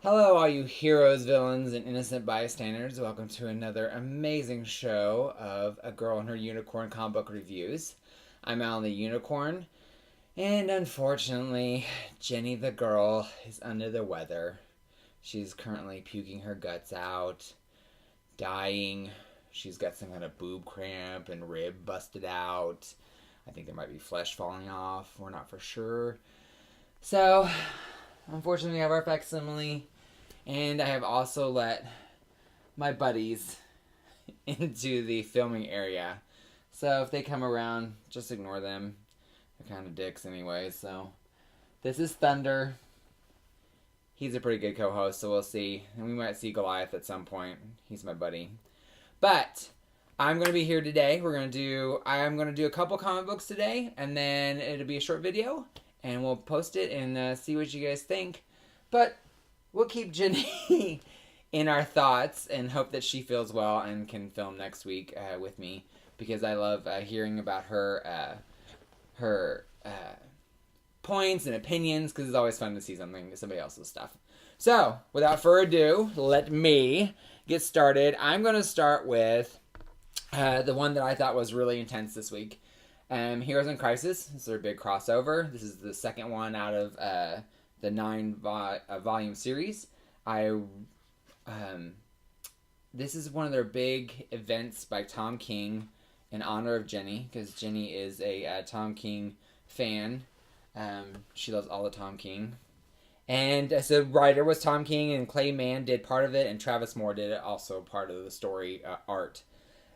Hello, all you heroes, villains, and innocent bystanders. Welcome to another amazing show of A Girl and Her Unicorn comic book reviews. I'm Alan the Unicorn, and unfortunately, Jenny the girl is under the weather. She's currently puking her guts out, dying. She's got some kind of boob cramp and rib busted out. I think there might be flesh falling off. We're not for sure. So, unfortunately, we have our facsimile. And I have also let my buddies into the filming area. So if they come around, just ignore them. They're kind of dicks anyway. So this is Thunder. He's a pretty good co-host, so we'll see. And we might see Goliath at some point. He's my buddy. But I'm going to be here today. I'm going to do a couple comic books today, and then it'll be a short video, and we'll post it and see what you guys think. But we'll keep Jenny in our thoughts and hope that she feels well and can film next week with me, because I love hearing about her points and opinions, because it's always fun to see somebody else's stuff. So, without further ado, let me get started. I'm going to start with the one that I thought was really intense this week. Heroes in Crisis. This is their big crossover. This is the second one out of the 9-volume series. This is one of their big events by Tom King in honor of Jenny, because Jenny is a Tom King fan. She loves all the Tom King. And so the writer was Tom King, and Clay Mann did part of it, and Travis Moore did also part of the story art.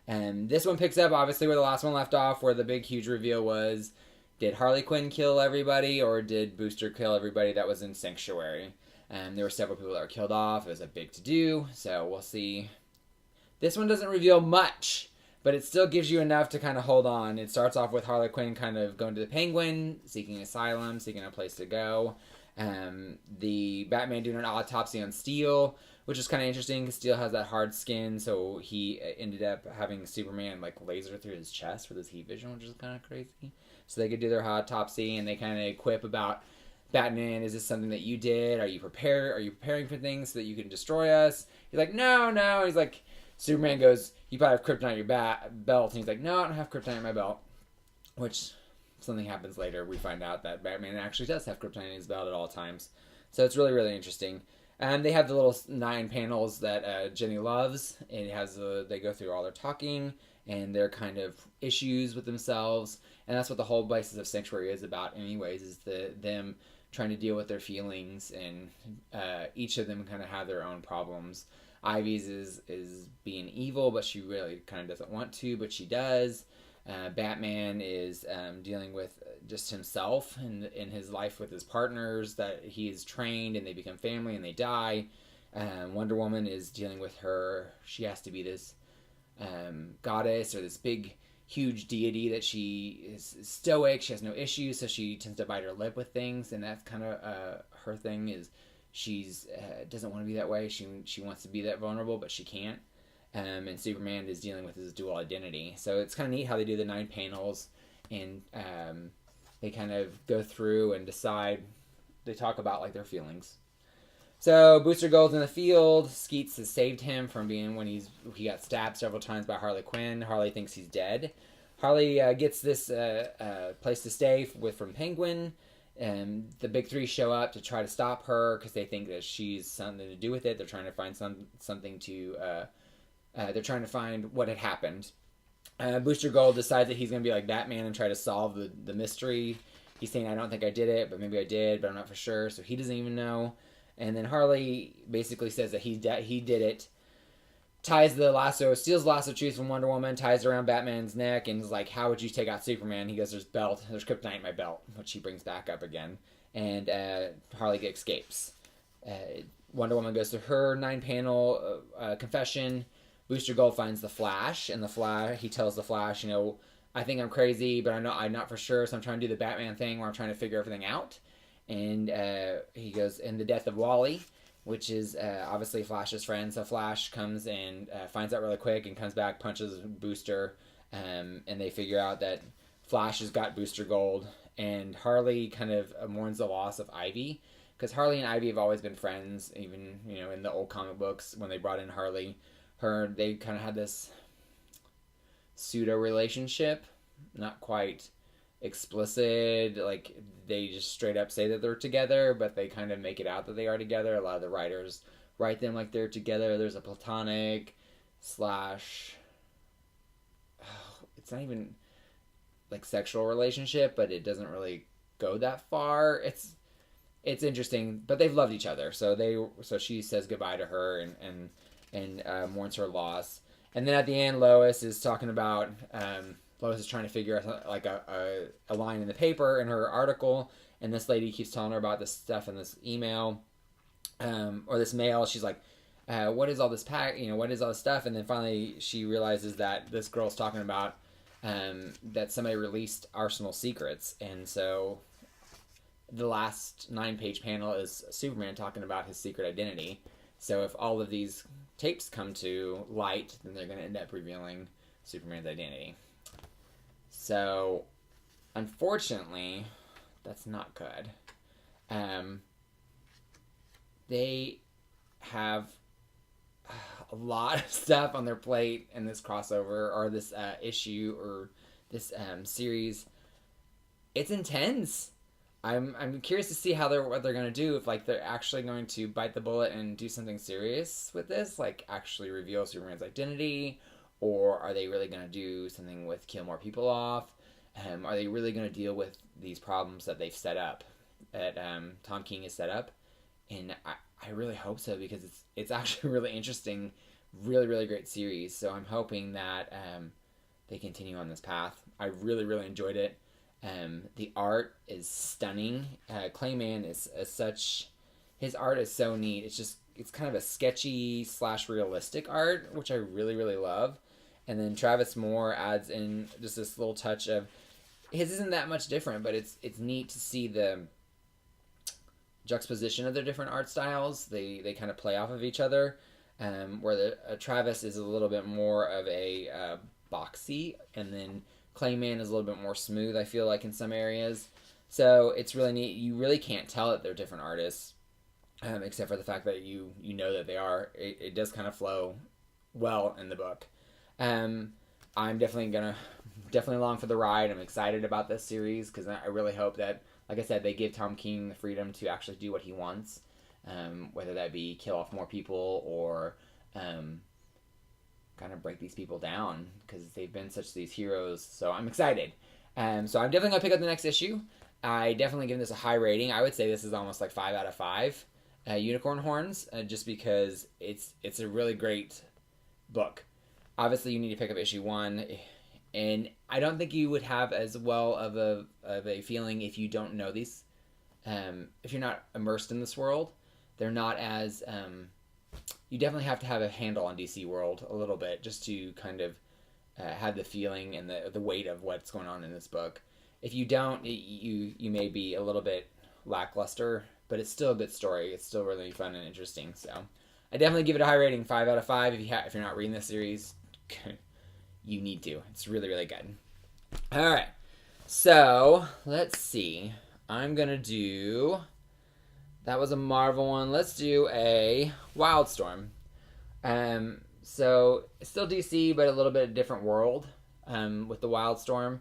And this one picks up, obviously, where the last one left off, where the big, huge reveal was, did Harley Quinn kill everybody, or did Booster kill everybody that was in Sanctuary? There were several people that were killed off. It was a big to-do, so we'll see. This one doesn't reveal much, but it still gives you enough to kind of hold on. It starts off with Harley Quinn kind of going to the Penguin, seeking asylum, seeking a place to go. The Batman doing an autopsy on Steel, which is kind of interesting because Steel has that hard skin, so he ended up having Superman like laser through his chest with his heat vision, which is kind of crazy. So they could do their autopsy, and they kind of quip about, Batman, is this something that you did? Are you prepared? Are you preparing for things so that you can destroy us? He's like, no. He's like, Superman goes, you probably have kryptonite in your belt. And he's like, no, I don't have kryptonite in my belt. Which, something happens later. We find out that Batman actually does have kryptonite in his belt at all times. So it's really, really interesting. And they have the little 9 panels that Jenny loves. And it has they go through all their talking and their kind of issues with themselves. And that's what the whole basis of Sanctuary is about anyways, is them trying to deal with their feelings, and each of them kind of have their own problems. Ivy's is being evil, but she really kind of doesn't want to, but she does. Batman is dealing with just himself and in his life with his partners that he is trained, and they become family and they die. Wonder Woman is dealing with she has to be this goddess, or this big huge deity that she is stoic, she has no issues, so she tends to bite her lip with things, and that's kind of her thing, is she's doesn't want to be that way. She wants to be that vulnerable, but she can't. And Superman is dealing with his dual identity. So it's kind of neat how they do the 9 panels, and they kind of go through and decide. They talk about like their feelings. So Booster Gold's in the field. Skeets has saved him from being when he got stabbed several times by Harley Quinn. Harley thinks he's dead. Harley gets this place to stay from Penguin. And the big 3 show up to try to stop her because they think that she's something to do with it. They're trying to find something to. They're trying to find what had happened. Booster Gold decides that he's going to be like Batman and try to solve the mystery. He's saying, I don't think I did it, but maybe I did, but I'm not for sure. So he doesn't even know. And then Harley basically says that he did it. Steals the lasso of truth from Wonder Woman, ties it around Batman's neck, and is like, how would you take out Superman? He goes, there's kryptonite in my belt, which he brings back up again. And Harley escapes. Wonder Woman goes to her 9-panel confession. Booster Gold finds the Flash, and he tells the Flash, I think I'm crazy, but I'm not for sure, so I'm trying to do the Batman thing where I'm trying to figure everything out. And he goes, and the death of Wally, which is obviously Flash's friend. So Flash comes and finds out really quick and comes back, punches Booster, and they figure out that Flash has got Booster Gold. And Harley kind of mourns the loss of Ivy because Harley and Ivy have always been friends. Even in the old comic books when they brought in Harley, they kind of had this pseudo relationship, not quite explicit. Like they just straight up say that they're together, but they kind of make it out that they are together. A lot of the writers write them like they're together. There's a platonic slash. It's not even like sexual relationship, but it doesn't really go that far. It's interesting, but they've loved each other. So she says goodbye to her and mourns her loss. And then at the end, Lois is talking about Lois is trying to figure out like a line in the paper in her article, and this lady keeps telling her about this stuff in this email or this mail. She's like, "What is all this what is all this stuff?" And then finally she realizes that this girl's talking about that somebody released Arsenal secrets, and so the last 9-page panel is Superman talking about his secret identity. So if all of these tapes come to light, then they're going to end up revealing Superman's identity. So, unfortunately, that's not good. They have a lot of stuff on their plate in this crossover, or this issue, or this series. It's intense. I'm curious to see what they're going to do, if like they're actually going to bite the bullet and do something serious with this, like actually reveal Superman's identity, or are they really going to do something with kill more people off? Are they really going to deal with these problems that they've set up, that Tom King has set up? And I really hope so, because it's actually really interesting, really, really great series. So I'm hoping that they continue on this path. I really, really enjoyed it. The art is stunning. Clayman is such... His art is so neat. It's kind of a sketchy / realistic art, which I really, really love. And then Travis Moore adds in just this little touch of... His isn't that much different, but it's neat to see the juxtaposition of their different art styles. They kind of play off of each other. Where Travis is a little bit more of a boxy, and then Clayman is a little bit more smooth, I feel like, in some areas. So it's really neat. You really can't tell that they're different artists, except for the fact that you know that they are. It does kind of flow well in the book. I'm definitely along for the ride. I'm excited about this series, because I really hope that, like I said, they give Tom King the freedom to actually do what he wants, whether that be kill off more people or kind of break these people down, because they've been such these heroes. So I'm excited. So I'm definitely going to pick up the next issue. I definitely give this a high rating. I would say this is almost like 5 out of 5 unicorn horns, just because it's a really great book. Obviously, you need to pick up issue 1, and I don't think you would have as well of a feeling if you don't know these. If you're not immersed in this world, they're not as... you definitely have to have a handle on DC World a little bit, just to kind of have the feeling and the weight of what's going on in this book. If you don't, you may be a little bit lackluster, but it's still a good story. It's still really fun and interesting. So I definitely give it a high rating, 5 out of 5. If you're not reading this series, you need to. It's really, really good. All right. So let's see. I'm going to do... That was a Marvel one. Let's do a Wildstorm. So it's still DC, but a little bit different world with the Wildstorm.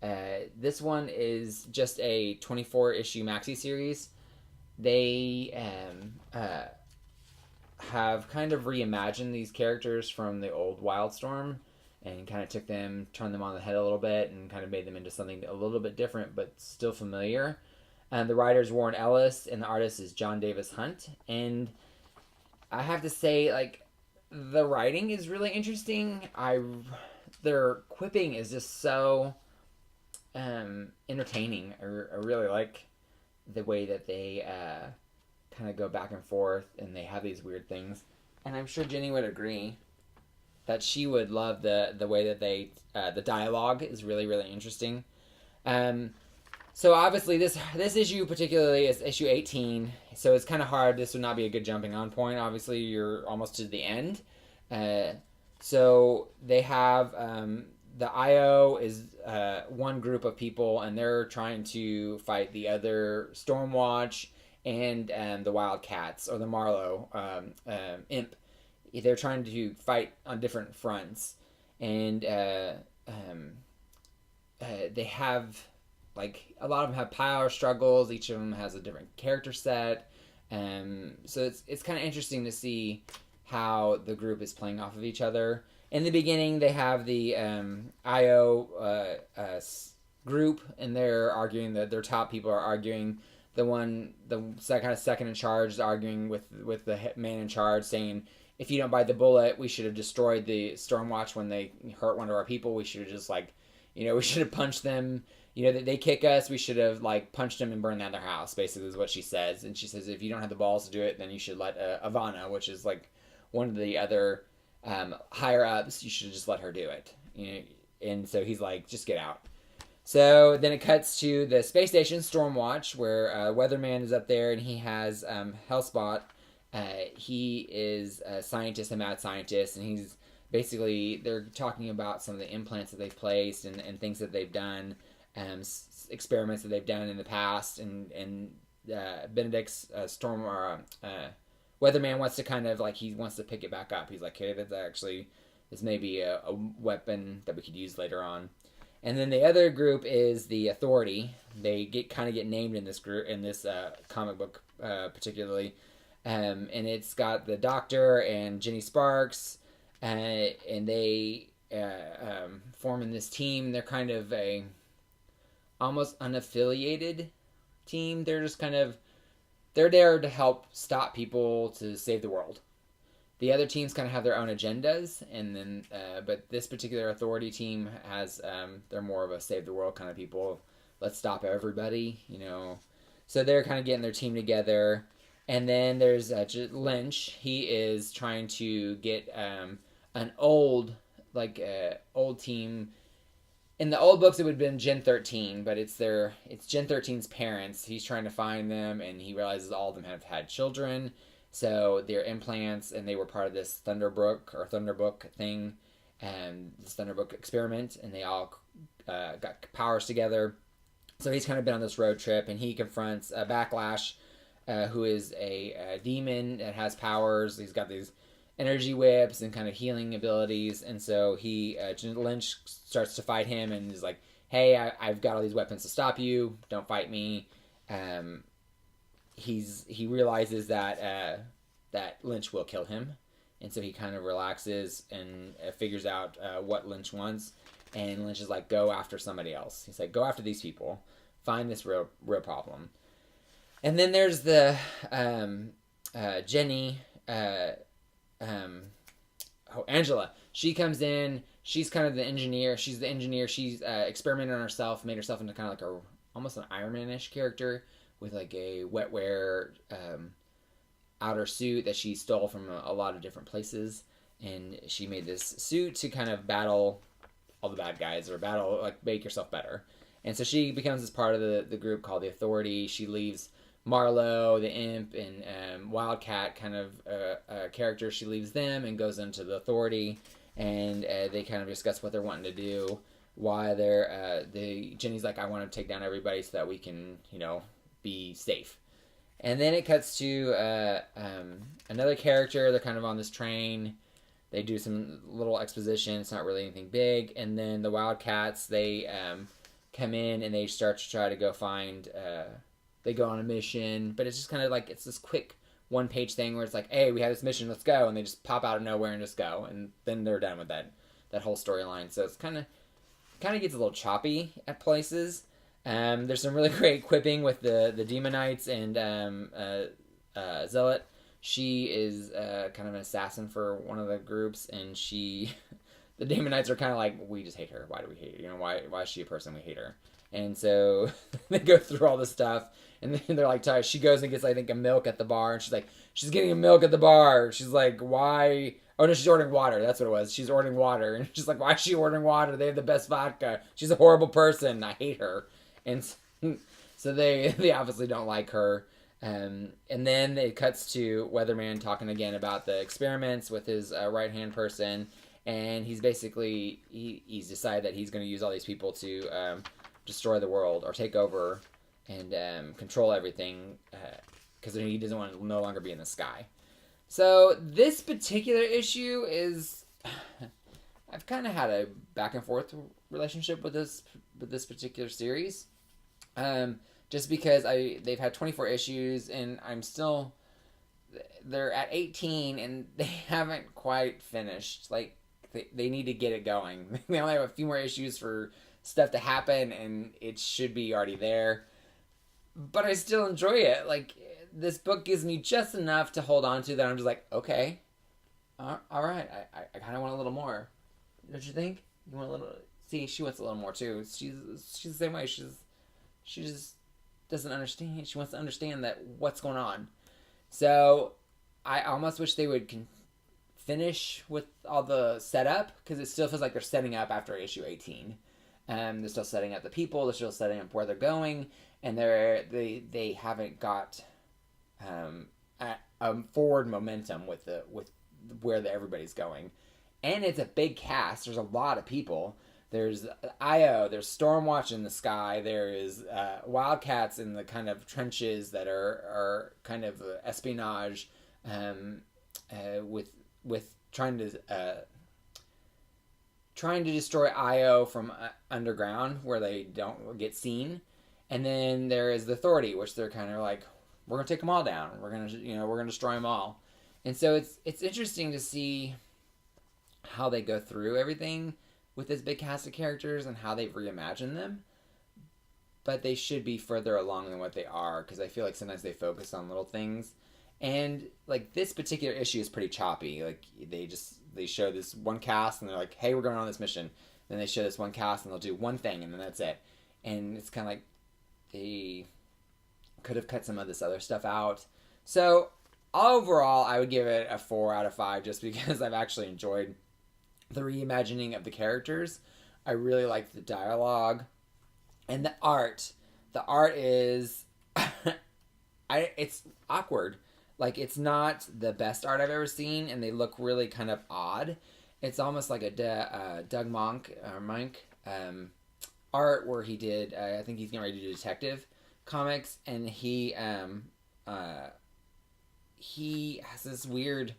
This one is just a 24-issue maxi series. They have kind of reimagined these characters from the old Wildstorm, and kind of turned them on the head a little bit, and kind of made them into something a little bit different, but still familiar. The writer is Warren Ellis, and the artist is John Davis Hunt. And I have to say, like, the writing is really interesting. Their quipping is just so entertaining. I really like the way that they kind of go back and forth, and they have these weird things. And I'm sure Jenny would agree that she would love the way that the dialogue is really, really interesting. So obviously this issue particularly is issue 18, so it's kind of hard. This would not be a good jumping on point. Obviously, you're almost to the end. So they have the IO is one group of people, and they're trying to fight the other Stormwatch, and the Wildcats or the Marlowe imp. They're trying to fight on different fronts, and they have like a lot of them have power struggles. Each of them has a different character set, so it's kind of interesting to see how the group is playing off of each other. In the beginning, they have the IO group, and they're arguing that their top people are arguing. The second in charge is arguing with the man in charge, saying, if you don't bite the bullet, we should have destroyed the Stormwatch when they hurt one of our people. We should have just we should have punched them. They kick us. We should have punched them and burned down their house. Basically, is what she says. And she says, if you don't have the balls to do it, then you should let Ivana, which is one of the other higher ups. You should just let her do it. And so he's like, just get out. So then it cuts to the space station, Stormwatch, where Weatherman is up there, and he has Hellspot. He is a scientist, a mad scientist, and he's basically, they're talking about some of the implants that they've placed and things that they've done, experiments that they've done in the past, and Benedict's Weatherman wants to he wants to pick it back up. He's like, hey, this may be a weapon that we could use later on. And then the other group is the Authority. They get named in this group, in this comic book particularly. And it's got the Doctor and Jenny Sparks, and they form in this team. They're kind of a almost unaffiliated team. They're just they're there to help stop people to save the world. The other teams kind of have their own agendas, and then but this particular Authority team has they're more of a save the world kind of people. Let's stop everybody, So they're kind of getting their team together. And then there's Lynch. He is trying to get an old team. In the old books, it would have been Gen 13, but it's Gen 13's parents. He's trying to find them, and he realizes all of them have had children. So they're implants, and they were part of this Thunderbook thing, and this Thunderbook experiment, and they all got powers together. So he's kind of been on this road trip, and he confronts Backlash, who is a demon that has powers. He's got these energy whips and kind of healing abilities, and so Lynch starts to fight him, and is like, hey, I've got all these weapons to stop you. Don't fight me. He realizes that Lynch will kill him, and so he kind of relaxes and figures out what Lynch wants, and Lynch is like, go after somebody else. He's like, go after these people, find this real problem. And then there's the Jenny, Angela. She comes in. She's kind of the engineer. She's the engineer. She's experimented on herself, made herself into kind of almost an Iron Man-ish character, with a wetware outer suit that she stole from a lot of different places, and she made this suit to kind of battle all the bad guys, or make yourself better. And so she becomes this part of the group called the Authority. She leaves Marlowe, the imp, and Wildcat kind of characters. She leaves them and goes into the Authority, and they kind of discuss what they're wanting to do. Why Jenny's like, I want to take down everybody so that we can, be safe. And then it cuts to another character. They're kind of on this train. They do some little exposition. It's not really anything big. And then the Wildcats, they come in and they start to try to go find. They go on a mission, but it's just kind of it's this quick one-page thing where it's like, hey, we have this mission, let's go, and they just pop out of nowhere and just go, and then they're done with that whole storyline. So it's kind of gets a little choppy at places. There's some really great quipping with the Demonites and Zealot. She is kind of an assassin for one of the groups, and the Demonites are kind of like, we just hate her. Why do we hate her? Why is she a person? We hate her. And so they go through all this stuff, and then they're like, she goes and gets, I think, a milk at the bar, and she's getting a milk at the bar. She's like, why? Oh no, she's ordering water. That's what it was. She's ordering water, and she's like, why is she ordering water? They have the best vodka. She's a horrible person. I hate her. And so they obviously don't like her. And then it cuts to Weatherman talking again about the experiments with his right-hand person, and he's basically, he's decided that he's going to use all these people to destroy the world or take over and control everything, because he doesn't want to no longer be in the sky. So this particular issue is, I've kind of had a back and forth relationship with this particular series, just because they've had 24 issues and they're at 18 and they haven't quite finished. Like they need to get it going. They only have a few more issues for stuff to happen and it should be already there. But I still enjoy it. Like, this book gives me just enough to hold on to that I'm just like, okay, all right, I kind of want a little more. Don't you think? You want a little? See, she wants a little more too. She's the same way. She just doesn't understand. She wants to understand that what's going on. So I almost wish they would finish with all the setup, because it still feels like they're setting up after issue 18. They're still setting up the people. They're still setting up where they're going, and they haven't got forward momentum with where everybody's going. And it's a big cast. There's a lot of people. There's Io. There's Stormwatch in the sky. There is Wildcats in the kind of trenches that are kind of espionage, with trying to destroy Io from underground where they don't get seen. And then there is the Authority, which they're kind of like, we're gonna take them all down. We're gonna destroy them all. And so it's interesting to see how they go through everything with this big cast of characters and how they've reimagined them. But they should be further along than what they are, because I feel like sometimes they focus on little things. And like this particular issue is pretty choppy. Like they show this one cast and they're like, hey, we're going on this mission. Then they show this one cast and they'll do one thing and then that's it. And it's kind of like they could have cut some of this other stuff out. So overall, I would give it a 4 out of 5 just because I've actually enjoyed the reimagining of the characters. I really like the dialogue and the art. The art is it's awkward. Like, it's not the best art I've ever seen, and they look really kind of odd. It's almost like a Doug Monk art where he did, I think he's getting ready to do detective comics, and he has this weird,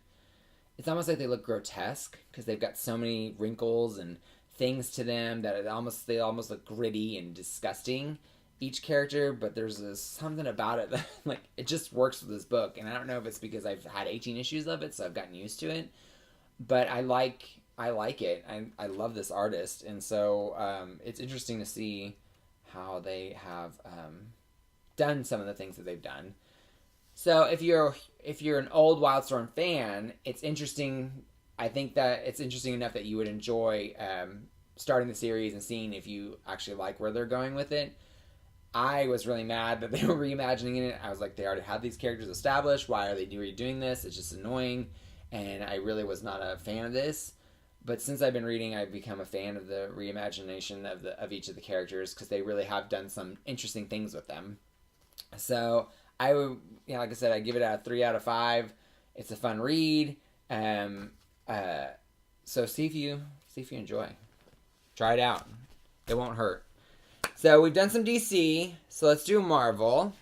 it's almost like they look grotesque because they've got so many wrinkles and things to them that they almost look gritty and disgusting, each character. But there's something about it that like it just works with this book, and I don't know if it's because I've had 18 issues of it, so I've gotten used to it. But I like it. I love this artist, and so it's interesting to see how they have done some of the things that they've done. So if you're an old Wildstorm fan, it's interesting. I think that it's interesting enough that you would enjoy starting the series and seeing if you actually like where they're going with it. I was really mad that they were reimagining it. I was like, they already had these characters established. Why are they redoing this? It's just annoying. And I really was not a fan of this. But since I've been reading, I've become a fan of the reimagination of each of the characters, because they really have done some interesting things with them. So I would, like I said, I give it a 3 out of 5. It's a fun read. So see if you enjoy. Try it out. It won't hurt. So we've done some DC. So let's do Marvel.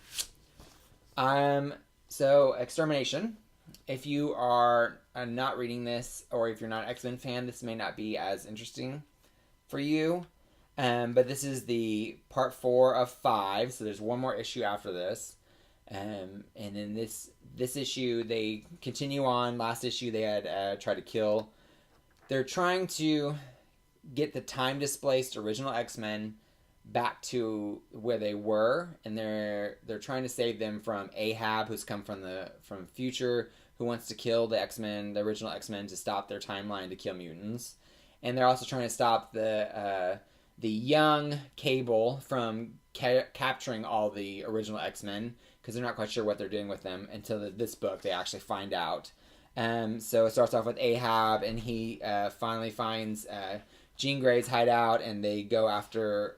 So Extermination. If you are not reading this, or if you're not an X-Men fan, this may not be as interesting for you. But this is the part 4 of 5. So there's one more issue after this. And then this issue, they continue on. Last issue, they had tried to kill. They're trying to get the time-displaced original X-Men back to where they were, and they're trying to save them from Ahab, who's come from future, who wants to kill the X-Men, the original X-Men, to stop their timeline to kill mutants. And they're also trying to stop the young Cable from capturing all the original X-Men, because they're not quite sure what they're doing with them until this book they actually find out. So it starts off with Ahab, and he finally finds Jean Grey's hideout, and they go after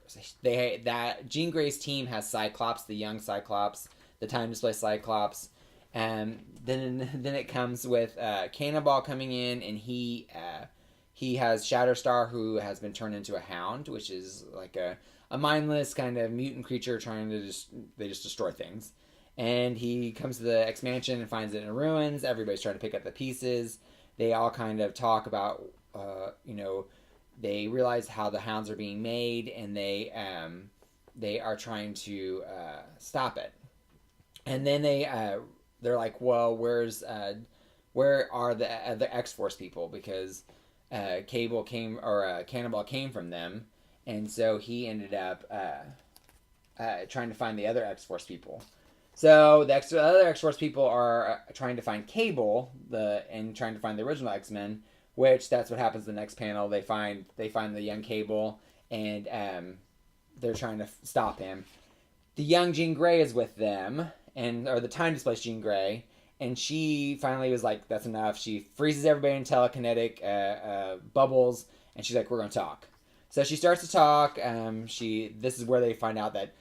Jean Grey's team has Cyclops, the young Cyclops, the time displaced Cyclops. Then it comes with Cannonball coming in, and he has Shatterstar, who has been turned into a hound, which is like a mindless kind of mutant creature trying to just destroy things. And he comes to the X Mansion and finds it in ruins. Everybody's trying to pick up the pieces. They all kind of talk about, they realize how the hounds are being made, and they are trying to stop it. And then they're like, well, where are the X-Force people? Because Cannonball came from them, and so he ended up trying to find the other X-Force people. So the other X-Force people are trying to find Cable, and trying to find the original X-Men, which that's what happens in the next panel. They find the young Cable, and they're trying to stop him. The young Jean Grey is with them, or the time displaced Jean Grey, and she finally was like, that's enough. She freezes everybody in telekinetic bubbles, and she's like, we're going to talk. So she starts to talk. This is where they find out that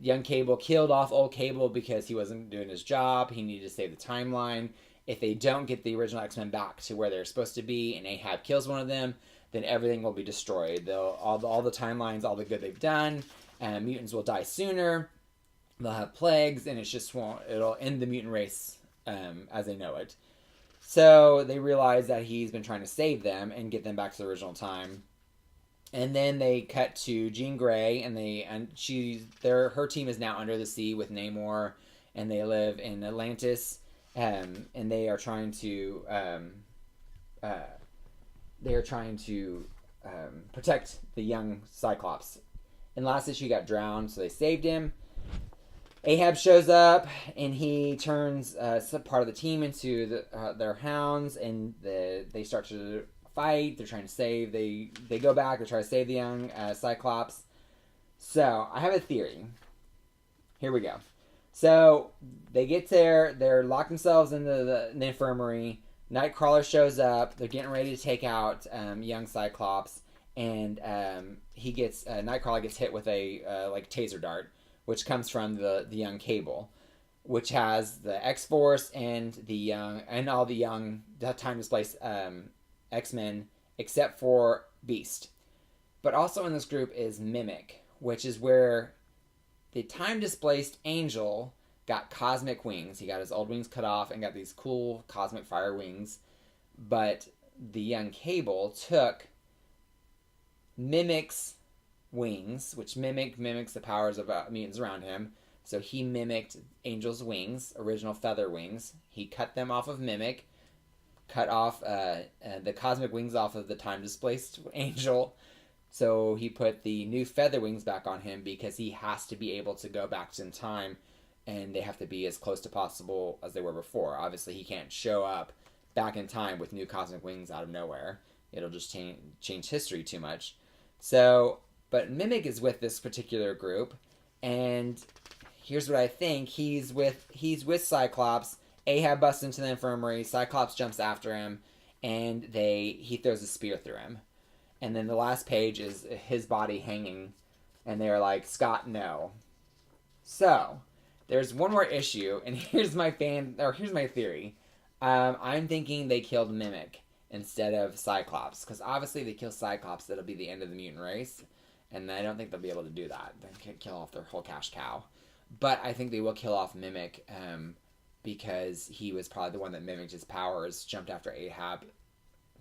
young Cable killed off old Cable because he wasn't doing his job. He needed to save the timeline. If they don't get the original X-Men back to where they're supposed to be, and Ahab kills one of them, then everything will be destroyed. All the timelines, all the good they've done, mutants will die sooner. They'll have plagues, and it'll end the mutant race as they know it. So they realize that he's been trying to save them and get them back to the original time. And then they cut to Jean Grey, and her team is now under the sea with Namor, and they live in Atlantis, and they are trying to protect the young Cyclops. In last issue, he got drowned, so they saved him. Ahab shows up, and he turns part of the team into their hounds, and they start to fight. They're trying to save. They go back. They try to save the young Cyclops. So I have a theory. Here we go. So they get there. They're locked themselves into the infirmary. Nightcrawler shows up. They're getting ready to take out young Cyclops, and Nightcrawler gets hit with a taser dart, which comes from the young Cable, which has the X-Force and all the young time displaced X-Men except for Beast. But also in this group is Mimic, which is where the time displaced Angel got cosmic wings. He got his old wings cut off and got these cool cosmic fire wings. But the young Cable took Mimic's wings, which mimics the powers of mutants around him. So he mimicked Angel's wings, original feather wings. He cut them off of Mimic, cut off the cosmic wings off of the time displaced Angel. So he put the new feather wings back on him because he has to be able to go back in time, and they have to be as close to possible as they were before. Obviously, he can't show up back in time with new cosmic wings out of nowhere. It'll just change history too much. So, but Mimic is with this particular group, and here's what I think. He's with Cyclops. Ahab busts into the infirmary. Cyclops jumps after him, and he throws a spear through him. And then the last page is his body hanging, and they're like, Scott, no. So, there's one more issue, and here's my theory. I'm thinking they killed Mimic instead of Cyclops, because obviously they kill Cyclops, that'll be the end of the mutant race, and I don't think they'll be able to do that. They can't kill off their whole cash cow. But I think they will kill off Mimic, because he was probably the one that mimicked his powers, jumped after Ahab,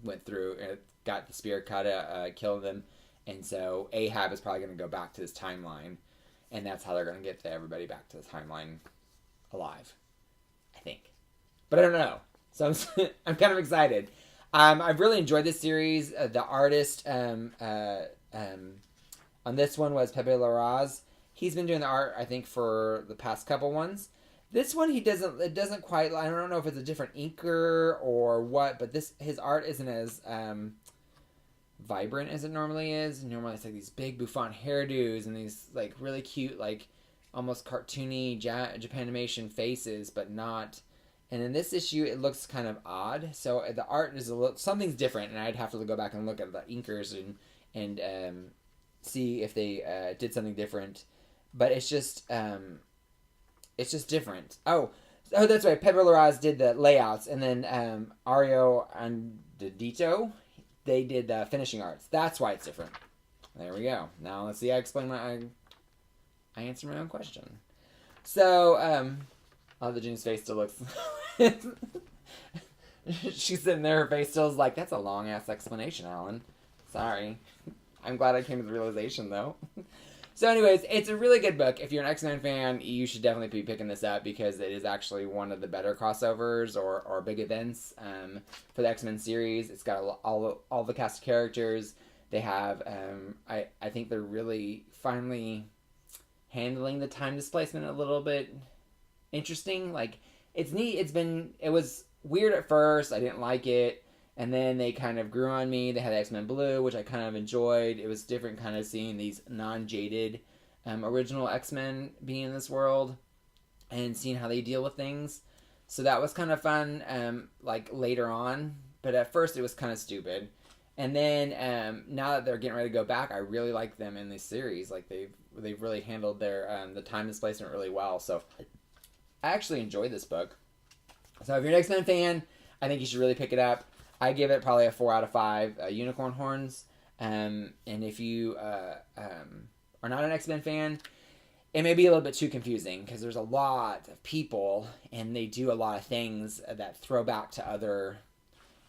went through, got the spear cut, killed him, and so Ahab is probably going to go back to this timeline, and that's how they're going to get everybody back to the timeline alive, I think. But I don't know. So I'm kind of excited. I've really enjoyed this series. The artist on this one was Pepe Larraz. He's been doing the art, I think, for the past couple ones. This one, it doesn't quite, I don't know if it's a different inker or what, but his art isn't as vibrant as it normally is. Normally it's like these big bouffant hairdos and these like really cute, like almost cartoony Japanimation faces, but not. And in this issue, it looks kind of odd. So the art is something's different, and I'd have to go back and look at the inkers and see if they did something different. But it's just different. Oh, that's right. Pepe Larraz did the layouts, and then Ario Andedito, they did the finishing arts. That's why it's different. There we go. Now let's see. I answered my own question. So, oh, the Jenny's face still looks. She's sitting there, her face still is like, that's a long ass explanation, Alan. Sorry. I'm glad I came to the realization, though. So anyways, it's a really good book. If you're an X-Men fan, you should definitely be picking this up because it is actually one of the better crossovers or big events for the X-Men series. It's got all the cast of characters. They have, I think they're really finally handling the time displacement a little bit interesting. Like, it's neat. It was weird at first. I didn't like it. And then they kind of grew on me. They had X-Men Blue, which I kind of enjoyed. It was different kind of seeing these non-jaded original X-Men being in this world and seeing how they deal with things. So that was kind of fun, like later on. But at first it was kind of stupid. And then now that they're getting ready to go back, I really like them in this series. Like they've really handled their the time displacement really well. So I actually enjoyed this book. So if you're an X-Men fan, I think you should really pick it up. I give it probably a 4 out of 5 unicorn horns. And if you are not an X-Men fan, it may be a little bit too confusing because there's a lot of people and they do a lot of things that throw back to other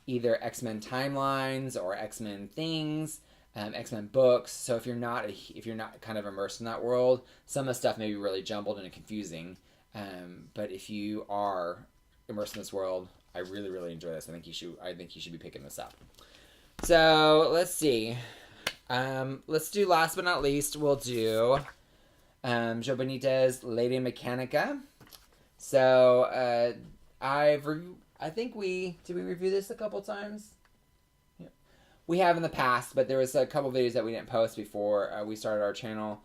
either X-Men timelines or X-Men things, X-Men books. So if you're not kind of immersed in that world, some of the stuff may be really jumbled and confusing. But if you are immersed in this world, I really, really enjoy this. I think you should be picking this up. So let's see. Let's do last but not least. We'll do Joe Benitez, Lady Mechanica. So I think did we review this a couple times? Yeah. We have in the past, but there was a couple videos that we didn't post before we started our channel.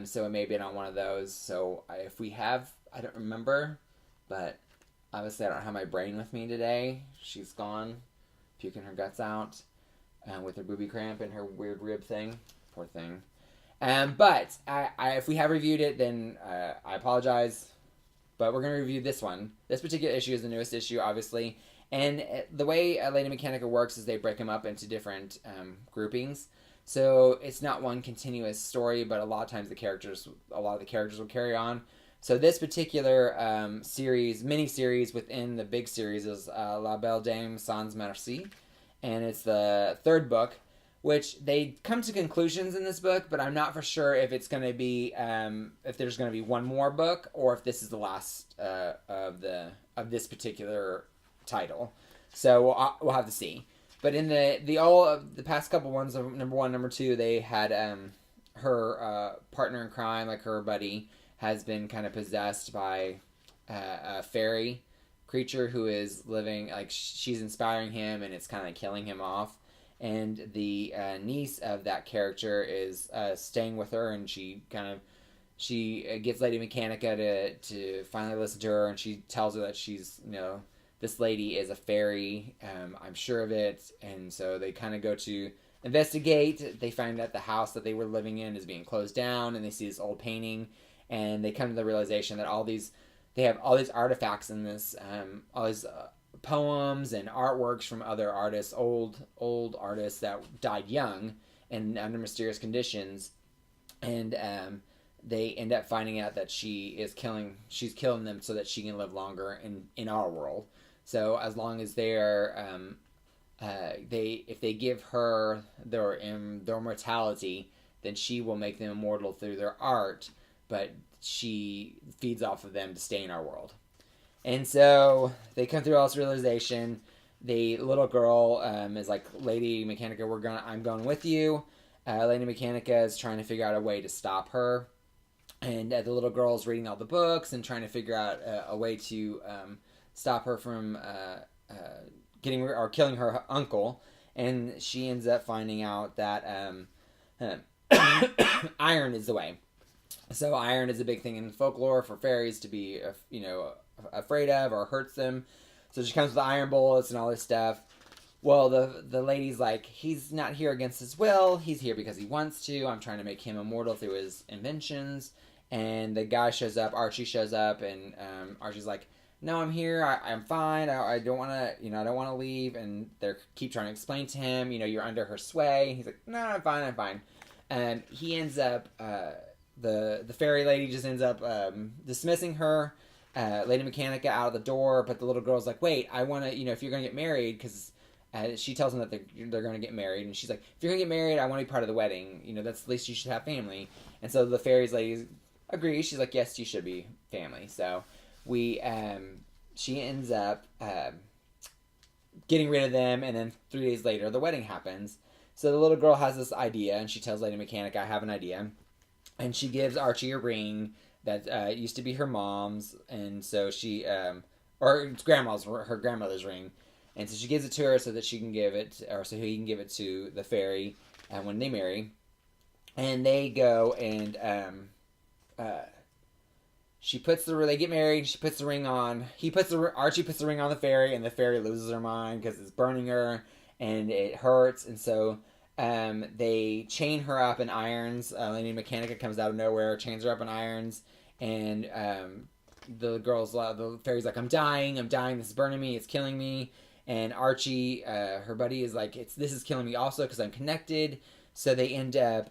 So it may have been on one of those. So if we have, I don't remember, but obviously I don't have my brain with me today. She's gone, puking her guts out with her booby cramp and her weird rib thing. Poor thing. But if we have reviewed it, then I apologize. But we're going to review this one. This particular issue is the newest issue, obviously. And the way Lady Mechanica works is they break them up into different groupings. So it's not one continuous story, but a lot of times the characters will carry on. So this particular mini-series within the big series is La Belle Dame Sans Merci. And it's the third book, which they come to conclusions in this book, but I'm not for sure if it's going to be, if there's going to be one more book, or if this is the last of this particular title. So we'll have to see. But in the past couple ones, of number 1, number 2, they had her partner in crime, like her buddy, has been kind of possessed by a fairy creature who is living, like she's inspiring him and it's kind of killing him off. And the niece of that character is staying with her, and she gets Lady Mechanica to finally listen to her, and she tells her that she's, this lady is a fairy, I'm sure of it. And so they kind of go to investigate. They find that the house that they were living in is being closed down, and they see this old painting. And they come to the realization that they have all these artifacts in this, all these poems and artworks from other artists, old artists that died young and under mysterious conditions. And they end up finding out that she's killing them so that she can live longer in our world. So as long as they're, if they give her their immortality, then she will make them immortal through their art. But she feeds off of them to stay in our world. And so they come through all this realization. The little girl is like, Lady Mechanica, I'm going with you. Lady Mechanica is trying to figure out a way to stop her. And the little girl is reading all the books and trying to figure out a way to stop her from killing her uncle. And she ends up finding out that iron is the way. So iron is a big thing in folklore for fairies to be, afraid of or hurts them. So she comes with iron bullets and all this stuff. Well, the lady's like, he's not here against his will. He's here because he wants to. I'm trying to make him immortal through his inventions. And the guy shows up. Archie shows up, and Archie's like, no, I'm here. I'm fine. I don't want to, I don't want to leave. And they keep trying to explain to him, you're under her sway. He's like, no, I'm fine. And he ends up the fairy lady just ends up dismissing her. Lady Mechanica out of the door, but the little girl's like, wait, I want to, if you're going to get married, because she tells them that they're going to get married, and she's like, if you're going to get married, I want to be part of the wedding. That's the least you should have family. And so the fairies lady agrees. She's like, yes, you should be family. So she ends up getting rid of them, and then 3 days later, the wedding happens. So the little girl has this idea, and she tells Lady Mechanica, I have an idea. And she gives Archie a ring that used to be her mom's, and so she, or it's her grandmother's ring. And so she gives it to her so that she can give it, or so he can give it to the fairy when they marry. And they go and they get married. She puts the ring on. Archie puts the ring on the fairy, and the fairy loses her mind because it's burning her and it hurts. And so they chain her up in irons. Lady Mechanica comes out of nowhere, chains her up in irons, and the fairy's like, I'm dying. This is burning me. It's killing me. And Archie, her buddy, is like, this is killing me also because I'm connected. So they end up,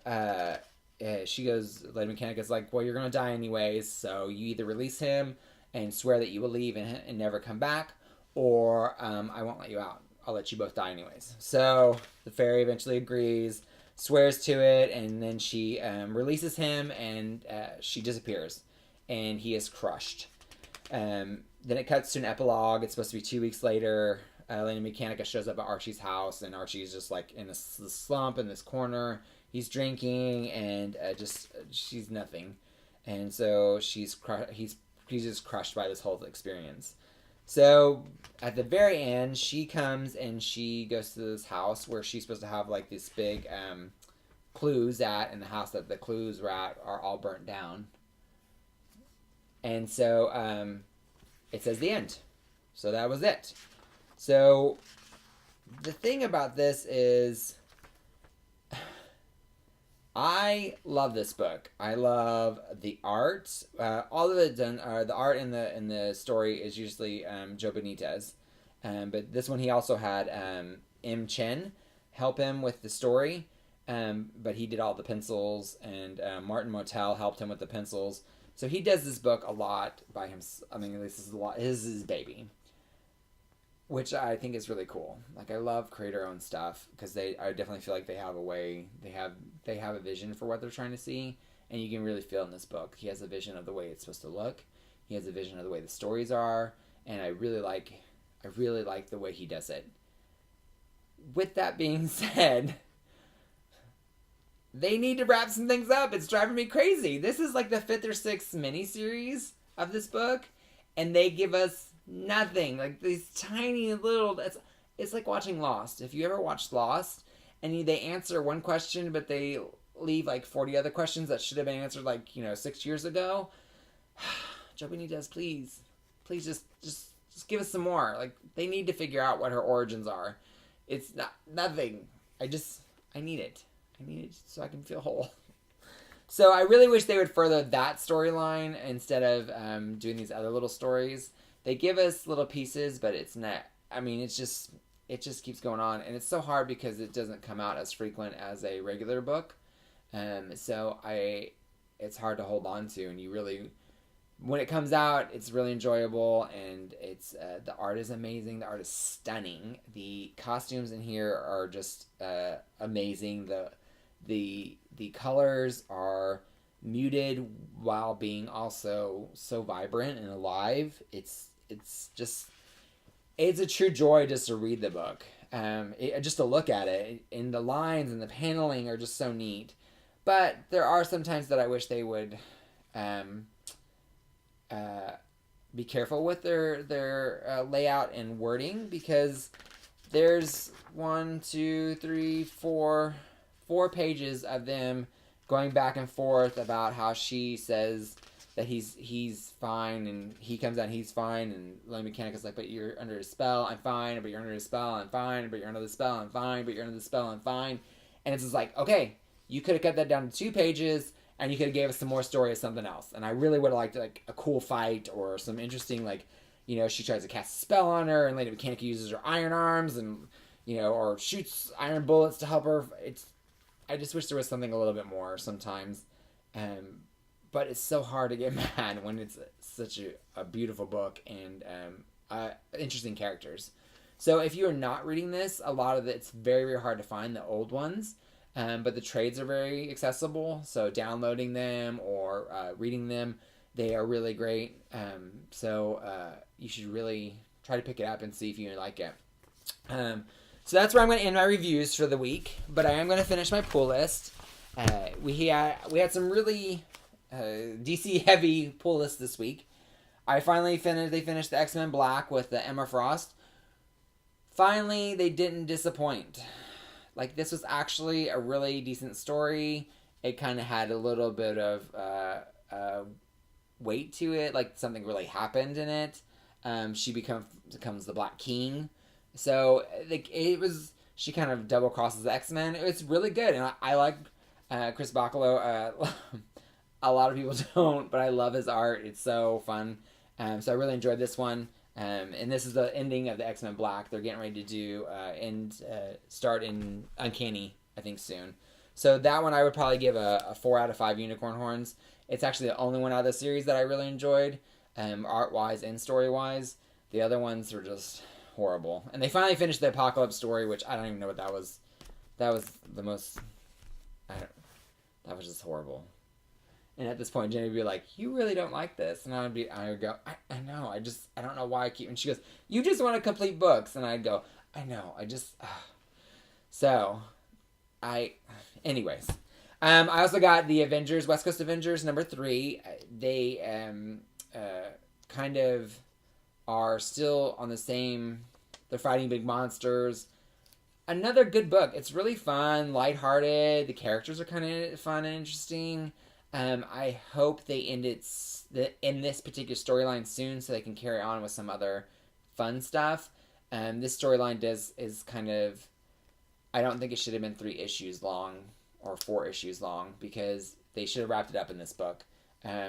Lady Mechanica's like, well, you're going to die anyways, so you either release him and swear that you will leave and never come back, or I won't let you out. I'll let you both die anyways. So the fairy eventually agrees, swears to it, and then she releases him, and she disappears, and he is crushed. Then it cuts to an epilogue. It's supposed to be 2 weeks later. Lady Mechanica shows up at Archie's house, and Archie's just like in this slump in this corner. He's drinking, and she's nothing, and so he's just crushed by this whole experience. So at the very end, she comes and she goes to this house where she's supposed to have like this big clues at, and the house that the clues were at are all burnt down. And so it says the end. So that was it. So the thing about this is, I love this book. I love the art. All of it done. The art in the story is usually Joe Benitez, but this one he also had M. Chen help him with the story, but he did all the pencils, and Martin Motel helped him with the pencils. So he does this book a lot by himself. I mean, this is a lot. This is his baby, which I think is really cool. Like, I love creator-owned stuff because I definitely feel like they have a way, they have a vision for what they're trying to see, and you can really feel in this book. He has a vision of the way it's supposed to look. He has a vision of the way the stories are, and I really like the way he does it. With that being said, they need to wrap some things up. It's driving me crazy. This is like the 5th or 6th miniseries of this book, and they give us nothing. Like these tiny little, it's like watching Lost. If you ever watched Lost and they answer one question but they leave like 40 other questions that should have been answered 6 years ago, Joe Benitez, please just give us some more. Like, they need to figure out what her origins are. It's nothing. I need it so I can feel whole. So I really wish they would further that storyline instead of doing these other little stories. They give us little pieces, but it's not. I mean, it just keeps going on, and it's so hard because it doesn't come out as frequent as a regular book. So it's hard to hold on to, and you really, when it comes out, it's really enjoyable, and it's the art is amazing. The art is stunning. The costumes in here are just amazing. The colors are muted while being also so vibrant and alive. It's a true joy just to read the book, just to look at it, and the lines and the paneling are just so neat. But there are some times that I wish they would be careful with their layout and wording, because there's 4 pages of them going back and forth about how she says that he's fine, and he comes out and he's fine, and Lady Mechanica's like, but you're under a spell, I'm fine, but you're under a spell, I'm fine, but you're under the spell, I'm fine, but you're under the spell, I'm fine. And it's just like, okay, you could have cut that down to 2 pages, and you could have gave us some more story of something else. And I really would have liked like a cool fight or some interesting, she tries to cast a spell on her, and Lady Mechanica uses her iron arms, and or shoots iron bullets to help her. I just wish there was something a little bit more sometimes. but it's so hard to get mad when it's such a beautiful book and interesting characters. So if you are not reading this, a lot of it's very, very hard to find the old ones. But the trades are very accessible, so downloading them or reading them, they are really great. So you should really try to pick it up and see if you like it. So that's where I'm going to end my reviews for the week. But I am going to finish my pull list. We had some really DC heavy pull lists this week. I finally finished. They finished the X-Men Black with the Emma Frost. Finally, they didn't disappoint. Like, this was actually a really decent story. It kind of had a little bit of weight to it, like something really happened in it. She becomes the Black King. So, like, she kind of double crosses the X-Men. It's really good, and I like Chris Bacalo. A lot of people don't, but I love his art. It's so fun. So I really enjoyed this one. And this is the ending of the X-Men Black. They're getting ready to do start in Uncanny, I think, soon. So that one I would probably give a 4 out of 5 unicorn horns. It's actually the only one out of the series that I really enjoyed, art-wise and story-wise. The other ones were just horrible. And they finally finished the Apocalypse story, which I don't even know what that was. That was the most... that was just horrible. And at this point, Jenny would be like, "You really don't like this," and I would go, "I know. I don't know why I keep." And she goes, "You just want to complete books," and I'd go, "I know. I just." Anyways, I also got the Avengers, West Coast Avengers #3. They kind of are still on the same. They're fighting big monsters. Another good book. It's really fun, lighthearted. The characters are kind of fun and interesting. I hope they end in this particular storyline soon so they can carry on with some other fun stuff. This storyline is kind of... I don't think it should have been 3 issues long or 4 issues long because they should have wrapped it up in this book.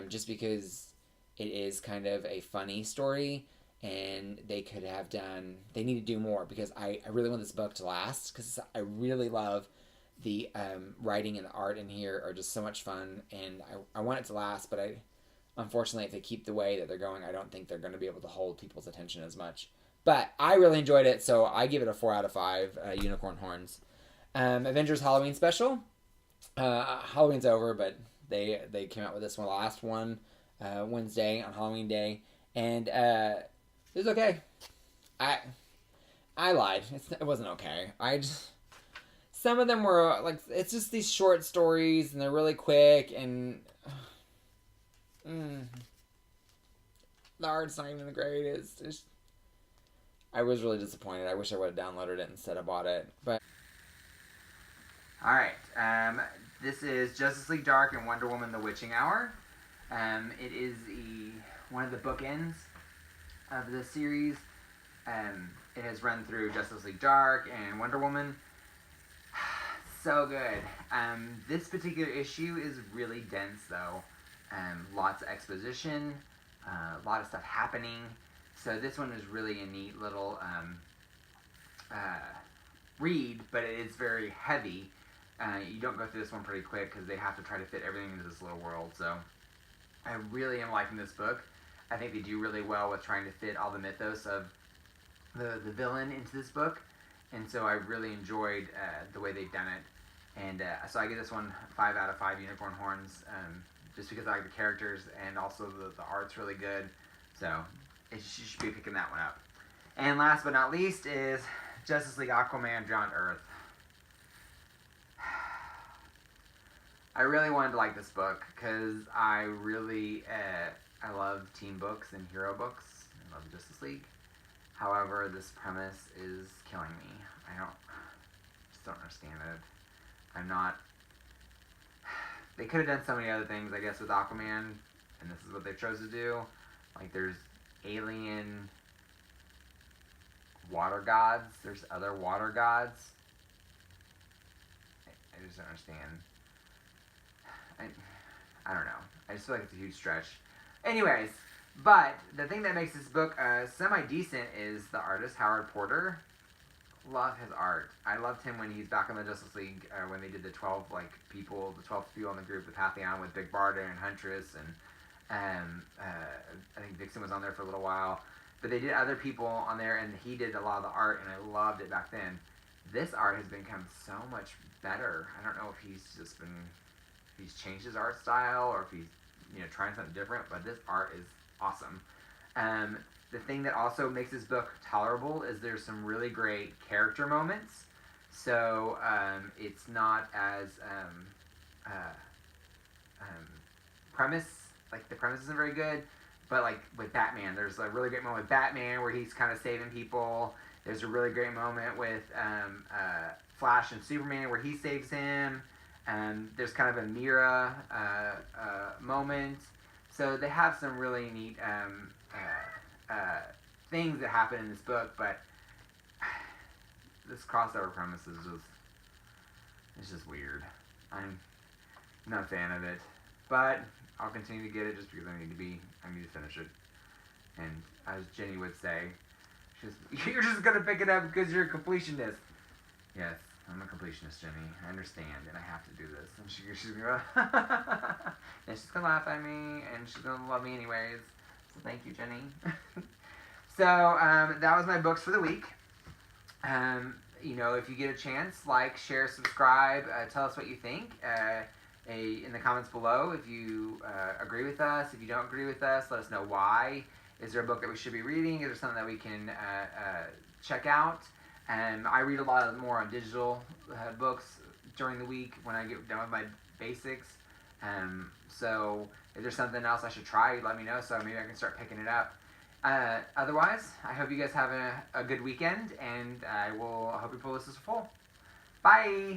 Just because it is kind of a funny story and they could have done... They need to do more because I really want this book to last because I really love... The writing and the art in here are just so much fun, and I want it to last, but unfortunately, if they keep the way that they're going, I don't think they're going to be able to hold people's attention as much. But I really enjoyed it, so I give it a 4 out of 5 unicorn horns. Avengers Halloween Special. Halloween's over, but they came out with this one, last one, Wednesday on Halloween Day, and it was okay. I lied. It wasn't okay. Some of them were, like, it's just these short stories, and they're really quick, and... the art's not even the greatest. I was really disappointed. I wish I would have downloaded it instead of bought it, but... Alright, this is Justice League Dark and Wonder Woman The Witching Hour. It is one of the bookends of the series. It has run through Justice League Dark and Wonder Woman. So good. This particular issue is really dense, though. Lots of exposition, a lot of stuff happening. So this one is really a neat little read, but it is very heavy. You don't go through this one pretty quick because they have to try to fit everything into this little world. So I really am liking this book. I think they do really well with trying to fit all the mythos of the villain into this book. And so I really enjoyed the way they've done it. And so I give this one 5 out of 5 unicorn horns, just because I like the characters and also the art's really good. So you should be picking that one up. And last but not least is Justice League Aquaman Beyond Earth. I really wanted to like this book because I really I love team books and hero books. I love Justice League. However, this premise is killing me. I just don't understand it. I'm not... They could have done so many other things, I guess, with Aquaman, and this is what they chose to do. Like, there's alien water gods. There's other water gods. I just don't understand. I don't know. I just feel like it's a huge stretch. Anyways, but the thing that makes this book semi-decent is the artist, Howard Porter. love his art. I loved him when he's back in the Justice League, when they did the 12 people, the 12th people in the group with Pantheon with Big Barda and Huntress, and I think Vixen was on there for a little while. But they did other people on there, and he did a lot of the art, and I loved it back then. This art has become so much better. I don't know if he's changed his art style, or if he's trying something different, but this art is awesome. The thing that also makes this book tolerable is there's some really great character moments. So it's not as premise, the premise isn't very good, but with Batman, there's a really great moment with Batman where he's kind of saving people. There's a really great moment with Flash and Superman where he saves him. There's kind of a Mira moment. So they have some really neat things that happen in this book, but this crossover premise is just weird. I'm not a fan of it, but I'll continue to get it just because I need to finish it. And as Jenny would say, you're just gonna pick it up because you're a completionist. Yes, I'm a completionist, Jenny. I understand, and I have to do this. And she's gonna and she's gonna laugh at me, and she's gonna love me anyways. So thank you, Jenny. So that was my books for the week. If you get a chance, share, subscribe, tell us what you think in the comments below. If you agree with us, if you don't agree with us, let us know why. Is there a book that we should be reading? Is there something that we can check out? I read a lot more on digital books during the week when I get done with my basics. So if there's something else I should try, let me know so maybe I can start picking it up. Otherwise, I hope you guys have a good weekend, and I hope your pull list is full. Bye!